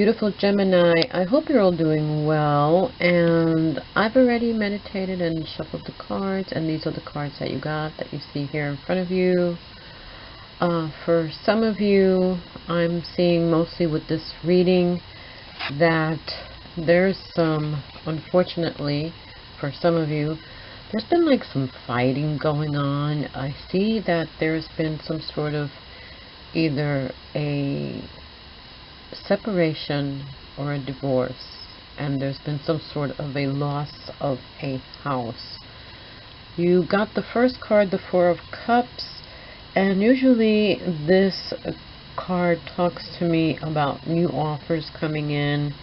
beautiful Gemini. I hope you're all doing well, and I've already meditated and shuffled the cards, and these are the cards that you got that you see here in front of you. For some of you, I'm seeing mostly with this reading that there's some, unfortunately, for some of you, there's been like some fighting going on. I see that there's been some sort of either a separation or a divorce, and there's been some sort of a loss of a house. You got the first card, the Four of Cups, and usually this card talks to me about new offers coming in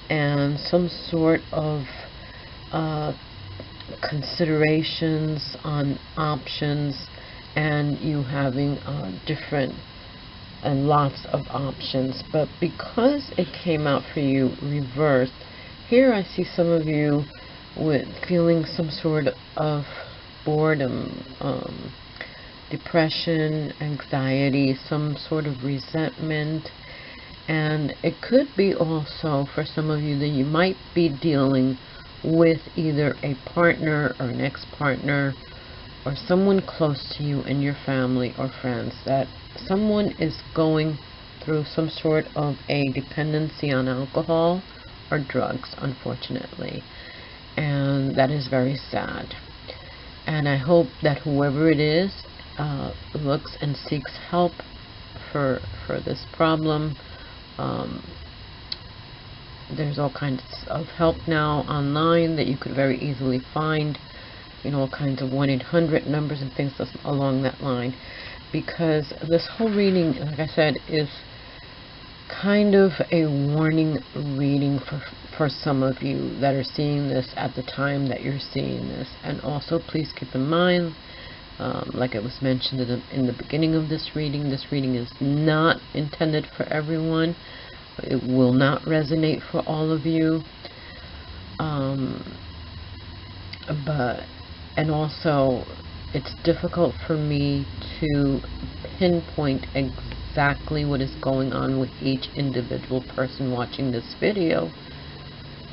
and some sort of considerations on options, and you having different and lots of options. But because it came out for you reversed, here I see some of you with feeling some sort of boredom, depression, anxiety, some sort of resentment. And it could be also for some of you that you might be dealing with either a partner or an ex-partner or someone close to you in your family or friends, that someone is going through some sort of a dependency on alcohol or drugs, unfortunately. And that is very sad. And I hope that whoever it is looks and seeks help for this problem. There's all kinds of help now online that you could very easily find, you know, all kinds of 1-800 numbers and things along that line, because this whole reading, like I said, is kind of a warning reading for some of you that are seeing this at the time that you're seeing this. And also please keep in mind, like it was mentioned in the beginning of this reading is not intended for everyone. It will not resonate for all of you. And also, it's difficult for me to pinpoint exactly what is going on with each individual person watching this video,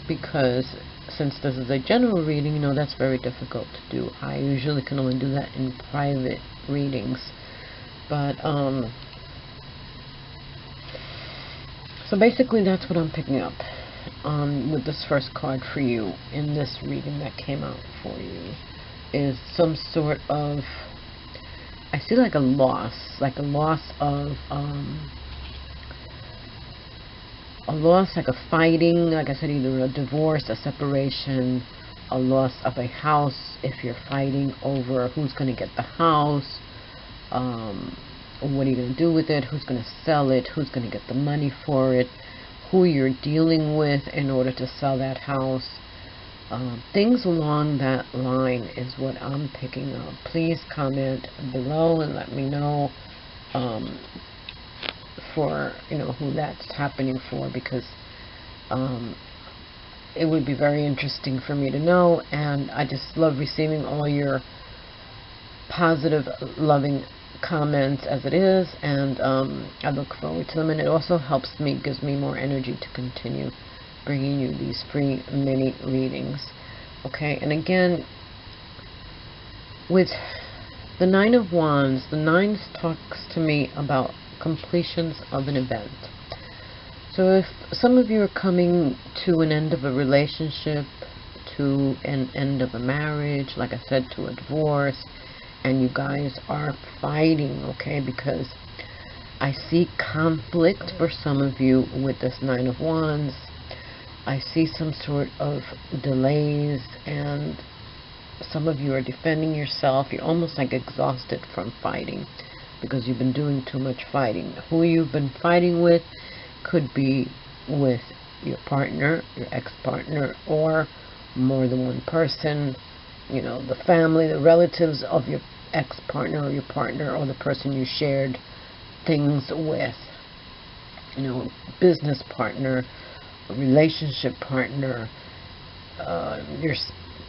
because since this is a general reading, you know, that's very difficult to do. I usually can only do that in private readings. But so basically that's what I'm picking up with this first card for you in this reading that came out for you, is some sort of, I see like a loss of like a fighting, like I said, either a divorce, a separation, a loss of a house, if you're fighting over who's going to get the house, what are you going to do with it, who's going to sell it, who's going to get the money for it, who you're dealing with in order to sell that house. Things along that line is what I'm picking up. Please comment below and let me know for, you know, who that's happening for, because it would be very interesting for me to know. And I just love receiving all your positive, loving comments as it is, and I look forward to them, and it also helps me, gives me more energy to continue bringing you these free mini readings. Okay, and again, with the Nine of Wands, the Nine talks to me about completions of an event. So if some of you are coming to an end of a relationship, to an end of a marriage, like I said, to a divorce, and you guys are fighting, okay, because I see conflict for some of you with this Nine of Wands. I see some sort of delays, and some of you are defending yourself. You're almost like exhausted from fighting because you've been doing too much fighting. Who you've been fighting with could be with your partner, your ex-partner, or more than one person, you know, the family, the relatives of your ex-partner or your partner, or the person you shared things with, you know, business partner, relationship partner, your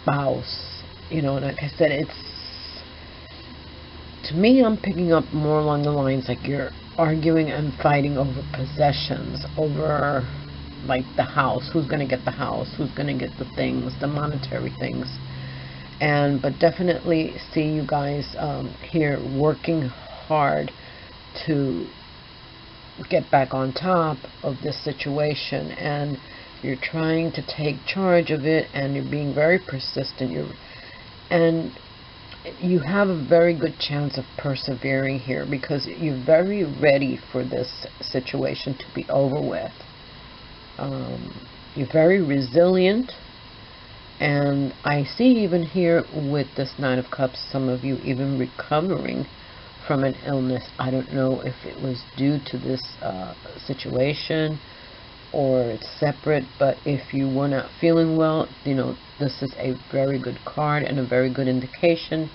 spouse, you know. And like I said, it's, to me, I'm picking up more along the lines like you're arguing and fighting over possessions, over like the house, who's going to get the house, who's going to get the things, the monetary things. But definitely see you guys here working hard to get back on top of this situation, and you're trying to take charge of it, and you're being very persistent. You have a very good chance of persevering here, because you're very ready for this situation to be over with. You're very resilient, and I see even here with this Nine of Cups, some of you even recovering from an illness. I don't know if it was due to this situation or it's separate, but if you were not feeling well, you know, this is a very good card and a very good indication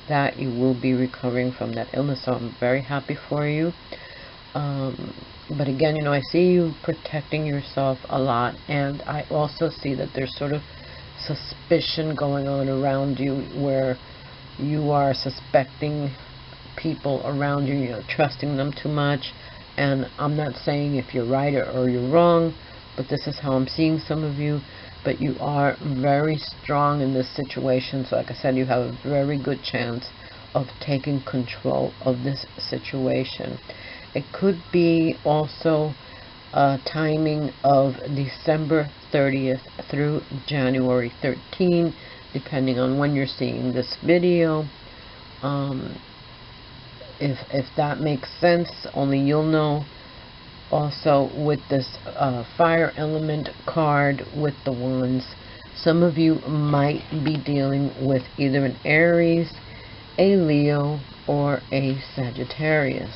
that you will be recovering from that illness. So I'm very happy for you. But again, you know, I see you protecting yourself a lot, and I also see that there's sort of suspicion going on around you, where you are suspecting people around you, you know, trusting them too much. And I'm not saying if you're right or you're wrong, but this is how I'm seeing some of you. But you are very strong in this situation. So like I said, you have a very good chance of taking control of this situation. It could be also timing of December 30th through January 13th, depending on when you're seeing this video. If that makes sense, only you'll know. Also, with this fire element card with the wands, some of you might be dealing with either an Aries, a Leo, or a Sagittarius.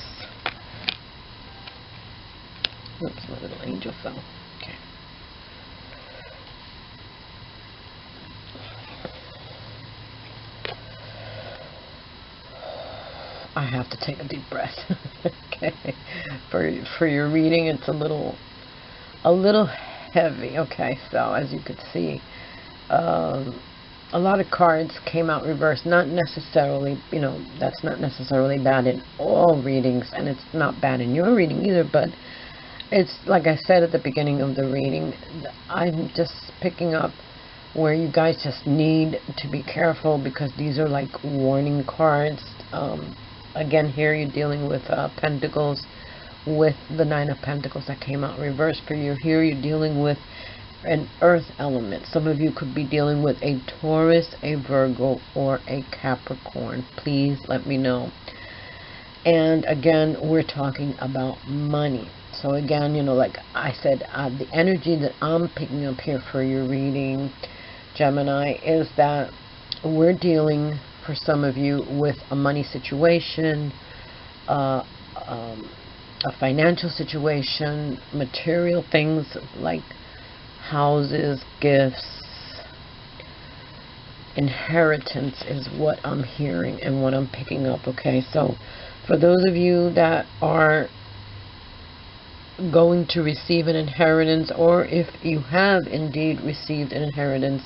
Oops, my little angel fell. Okay. I have to take a deep breath. Okay. For your reading, it's a little heavy. Okay, so as you could see, a lot of cards came out reversed. Not necessarily, you know, that's not necessarily bad in all readings, and it's not bad in your reading either, but it's like I said at the beginning of the reading, I'm just picking up where you guys just need to be careful, because these are like warning cards. Again, here you're dealing with Pentacles, with the Nine of Pentacles that came out reversed for you. Here you're dealing with an earth element. Some of you could be dealing with a Taurus, a Virgo, or a Capricorn. Please let me know. And again, we're talking about money. So again, you know, like I said, the energy that I'm picking up here for your reading, Gemini, is that we're dealing, for some of you, with a money situation, a financial situation, material things like houses, gifts, inheritance is what I'm hearing and what I'm picking up. Okay, so for those of you that are going to receive an inheritance, or if you have indeed received an inheritance,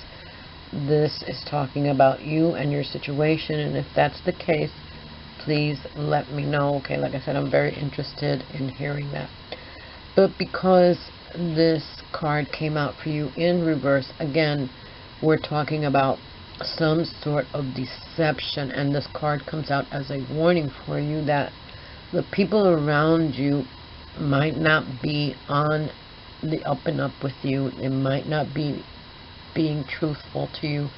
this is talking about you and your situation. And if that's the case, please let me know. Okay, like I said, I'm very interested in hearing that. But because this card came out for you in reverse, again, we're talking about some sort of deception, and this card comes out as a warning for you that the people around you might not be on the up and up with you. They might not be being truthful to you.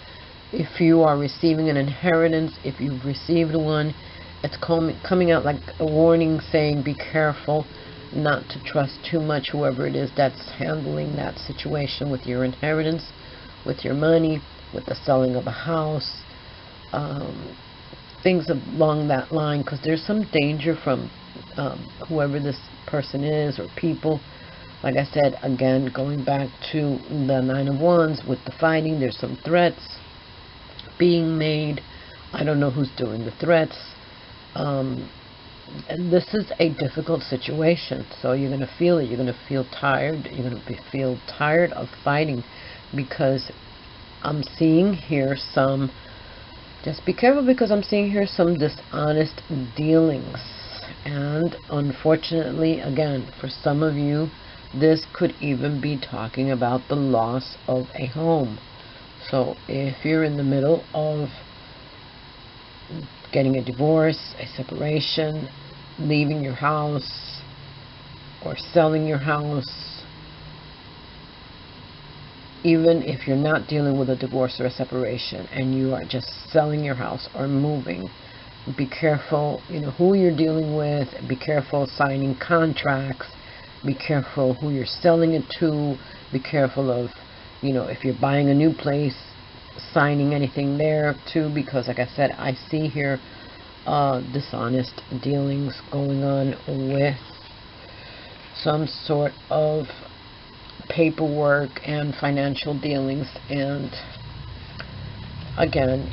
If you are receiving an inheritance, if you've received one, it's coming out like a warning, saying be careful not to trust too much whoever it is that's handling that situation with your inheritance, with your money, with the selling of a house, things along that line, because there's some danger from whoever this person is or people. Like I said, again, going back to the Nine of Wands with the fighting, there's some threats being made. I don't know who's doing the threats. And this is a difficult situation. So you're going to feel it. You're going to feel tired. You're going to feel tired of fighting, because I'm seeing here some, just be careful, because I'm seeing here some dishonest dealings. And unfortunately, again, for some of you, This could even be talking about the loss of a home. So if you're in the middle of getting a divorce, a separation, leaving your house, or selling your house, even if you're not dealing with a divorce or a separation and you are just selling your house or moving, be careful, who you're dealing with. Be careful signing contracts. Be careful who you're selling it to. Be careful of, if you're buying a new place, signing anything there too, because like I said, I see here dishonest dealings going on with some sort of paperwork and financial dealings. And again,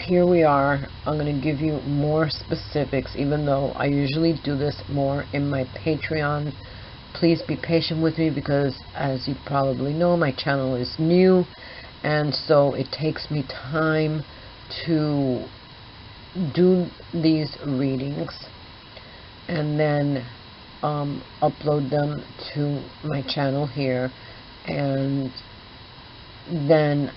here we are. I'm going to give you more specifics, even though I usually do this more in my Patreon. Please be patient with me, because as you probably know, my channel is new, and so it takes me time to do these readings and then upload them to my channel here, and then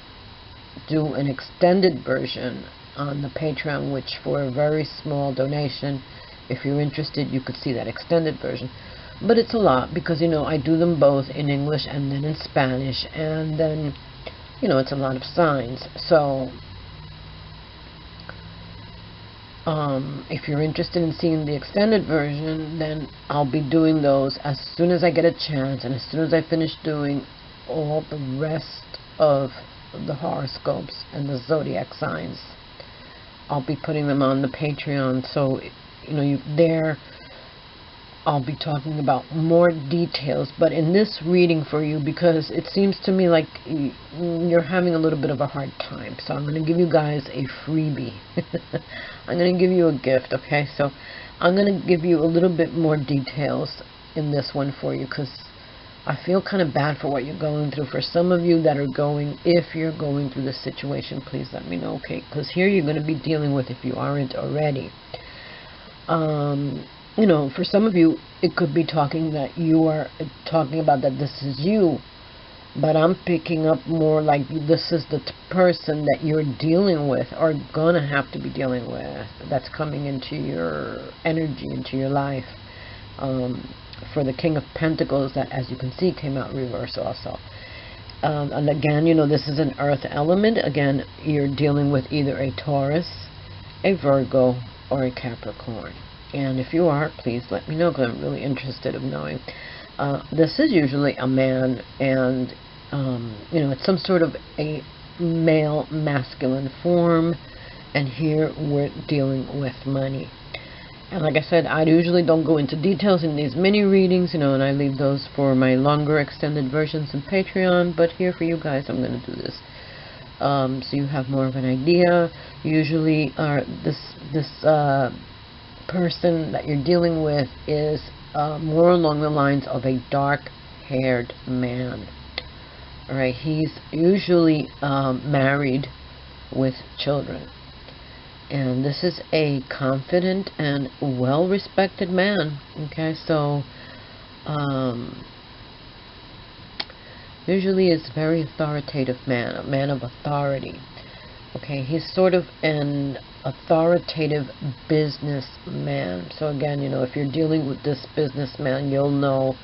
do an extended version on the Patreon, which for a very small donation, if you're interested, you could see that extended version. But it's a lot, because I do them both in English and then in Spanish, and then it's a lot of signs. So if you're interested in seeing the extended version, then I'll be doing those as soon as I get a chance, and as soon as I finish doing all the rest of the horoscopes and the zodiac signs. I'll be putting them on the Patreon, so there I'll be talking about more details. But in this reading for you, because it seems to me like you're having a little bit of a hard time, so I'm going to give you guys a freebie. I'm going to give you a gift, okay? So I'm going to give you a little bit more details in this one for you, because I feel kind of bad for what you're going through. For some of you that are going, if you're going through this situation, please let me know, okay? Because here you're going to be dealing with, if you aren't already, for some of you, it could be talking that you are talking about that this is you, but I'm picking up more like this is the person that you're dealing with, or gonna have to be dealing with, that's coming into your energy, into your life. For the King of Pentacles, that, as you can see, came out reverse also. And again, this is an earth element. Again, you're dealing with either a Taurus, a Virgo, or a Capricorn. And if you are, please let me know, because I'm really interested in knowing. This is usually a man, and it's some sort of a male masculine form, and here we're dealing with money. And like I said, I usually don't go into details in these mini readings, and I leave those for my longer extended versions in Patreon. But here for you guys, I'm going to do this, so you have more of an idea. Usually, this person that you're dealing with is more along the lines of a dark-haired man. All right, he's usually married with children. And this is a confident and well-respected man. Okay, so usually it's a very authoritative man, a man of authority. Okay, he's sort of an authoritative businessman. So again, if you're dealing with this businessman, you'll know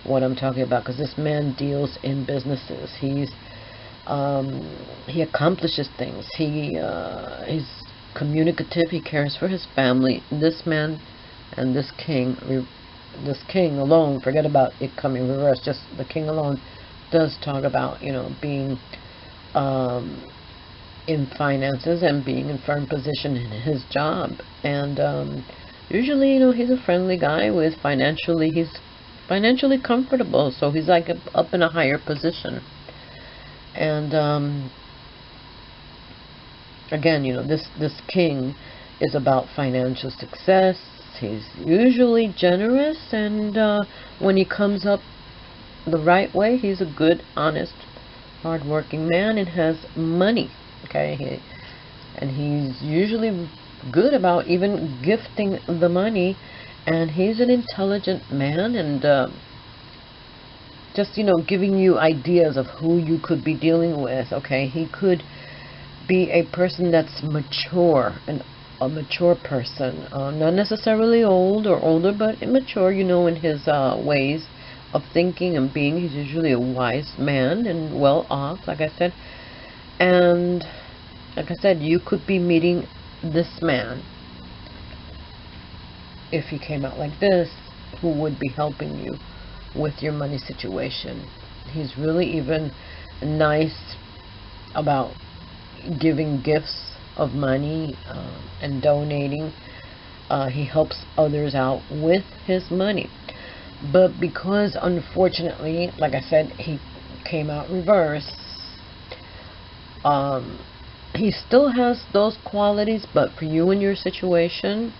what I'm talking about, because this man deals in businesses. He accomplishes things. He's communicative. He cares for his family. This man and this king alone, forget about it coming reverse, just the king alone does talk about being in finances and being in firm position in his job. And usually he's a friendly guy with he's financially comfortable, so he's like up in a higher position. And again, this king is about financial success. He's usually generous, and when he comes up the right way, he's a good, honest, hard-working man and has money. Okay, and he's usually good about even gifting the money, and he's an intelligent man, and just, you know, giving you ideas of who you could be dealing with. Okay, he could be a person that's mature, a mature person, not necessarily old or older, but immature, you know, in his ways of thinking and being. He's usually a wise man and well off, like I said. And like I said, you could be meeting this man, if he came out like this, who would be helping you with your money situation. He's really even nice about giving gifts of money and donating. He helps others out with his money. But because, unfortunately, like I said, he came out reverse, he still has those qualities, but for you and your situation,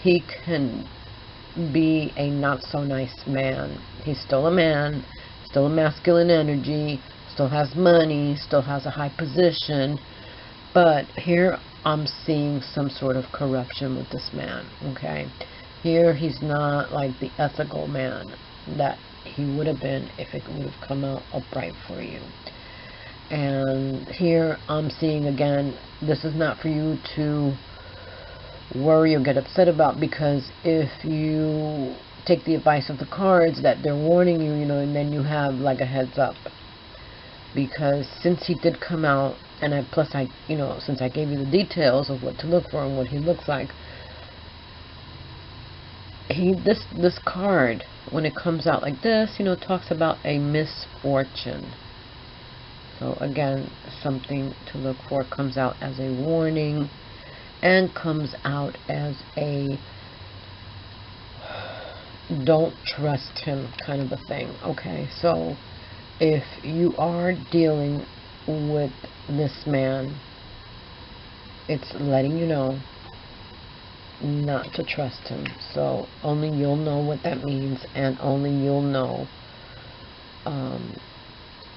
he can be a not so nice man. He's still a man, still a masculine energy, still has money, still has a high position, but here I'm seeing some sort of corruption with this man. Okay, here he's not like the ethical man that he would have been if it would have come out upright for you. And here I'm seeing again, this is not for you to worry or get upset about, because if you take the advice of the cards that they're warning you, you know, and then you have like a heads up, because since he did come out, and I you know, since I gave you the details of what to look for and what he looks like, this card, when it comes out like this, you know, talks about a misfortune. So again, something to look for. Comes out as a warning and comes out as a don't trust him kind of a thing. Okay, so if you are dealing with this man, it's letting you know not to trust him. So only you'll know what that means, and only you'll know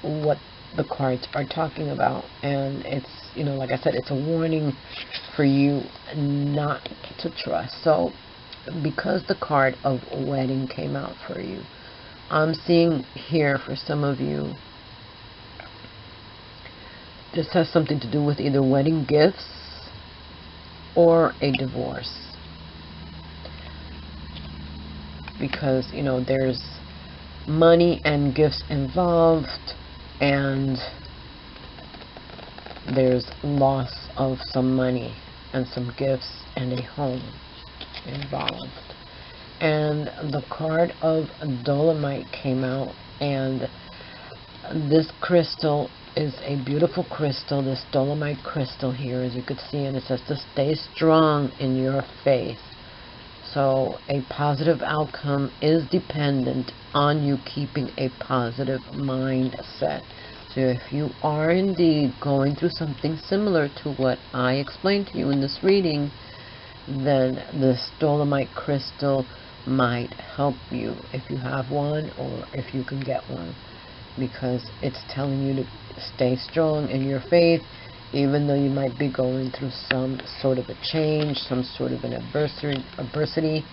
what the cards are talking about. And it's, you know, like I said, it's a warning for you not to trust. So because the card of wedding came out for you, I'm seeing here for some of you, this has something to do with either wedding gifts or a divorce. Because, you know, there's money and gifts involved, and there's loss of some money and some gifts and a home involved. And the card of Dolomite came out, and this crystal is a beautiful crystal, this Dolomite crystal here, as you could see, and it says to stay strong in your faith. So a positive outcome is dependent on you keeping a positive mindset. So if you are indeed going through something similar to what I explained to you in this reading, then this Dolomite crystal might help you if you have one, or if you can get one, because it's telling you to stay strong in your faith, even though you might be going through some sort of a change, some sort of an adversity.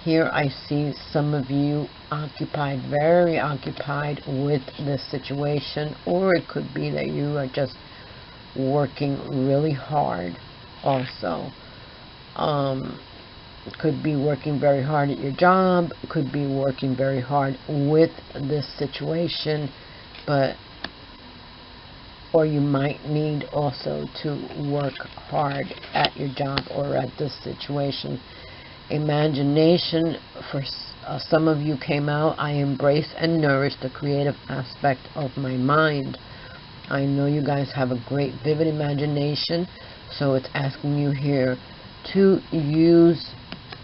Here I see some of you occupied, very occupied with this situation, or it could be that you are just working really hard also. Could be working very hard at your job, could be working very hard with this situation, or you might need also to work hard at your job or at this situation. Imagination for some of you came out. I embrace and nourish the creative aspect of my mind. I know you guys have a great vivid imagination, so it's asking you here to use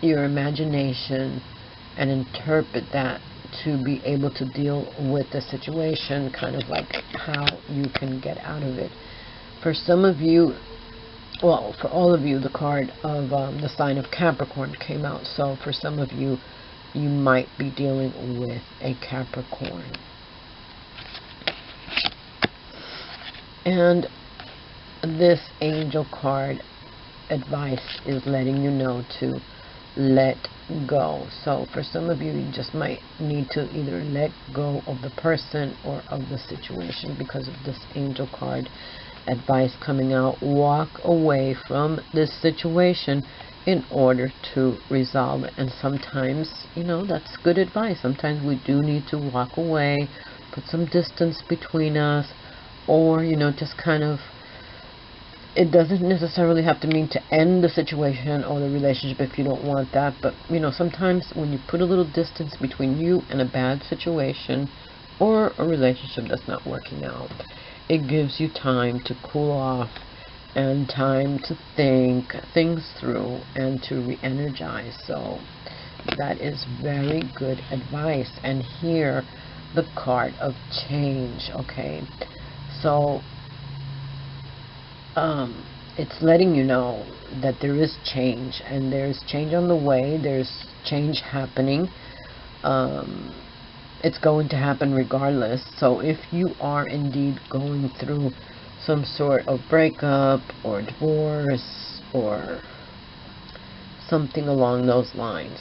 your imagination and interpret that to be able to deal with the situation, kind of like how you can get out of it. For some of you, well, for all of you, the card of the sign of Capricorn came out. So for some of you, you might be dealing with a Capricorn. And this angel card advice is letting you know to let go. So for some of you, you just might need to either let go of the person or of the situation because of this angel card advice coming out. Walk away from this situation in order to resolve it. And sometimes, you know, that's good advice. Sometimes we do need to walk away, put some distance between us, or, you know, just kind of, it doesn't necessarily have to mean to end the situation or the relationship if you don't want that. But, you know, sometimes when you put a little distance between you and a bad situation or a relationship that's not working out, it gives you time to cool off and time to think things through and to re-energize. So that is very good advice. And here, the card of change. Okay, so it's letting you know that there is change, and there's change on the way. There's change happening. It's going to happen regardless. So if you are indeed going through some sort of breakup or divorce or something along those lines,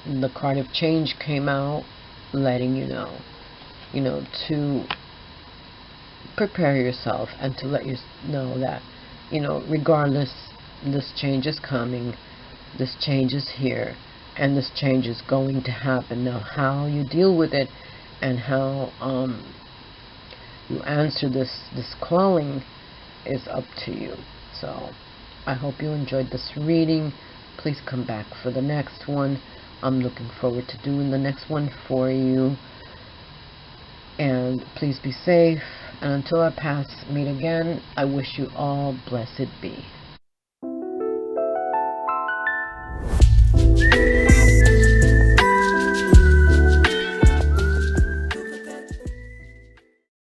the card of change came out, letting you know, to prepare yourself and to let you know that, you know, regardless, this change is coming, this change is here, and this change is going to happen. Now, how you deal with it and how you answer this calling is up to you. So I hope you enjoyed this reading. Please come back for the next one. I'm looking forward to doing the next one for you. And please be safe. And until our paths meet again, I wish you all blessed be.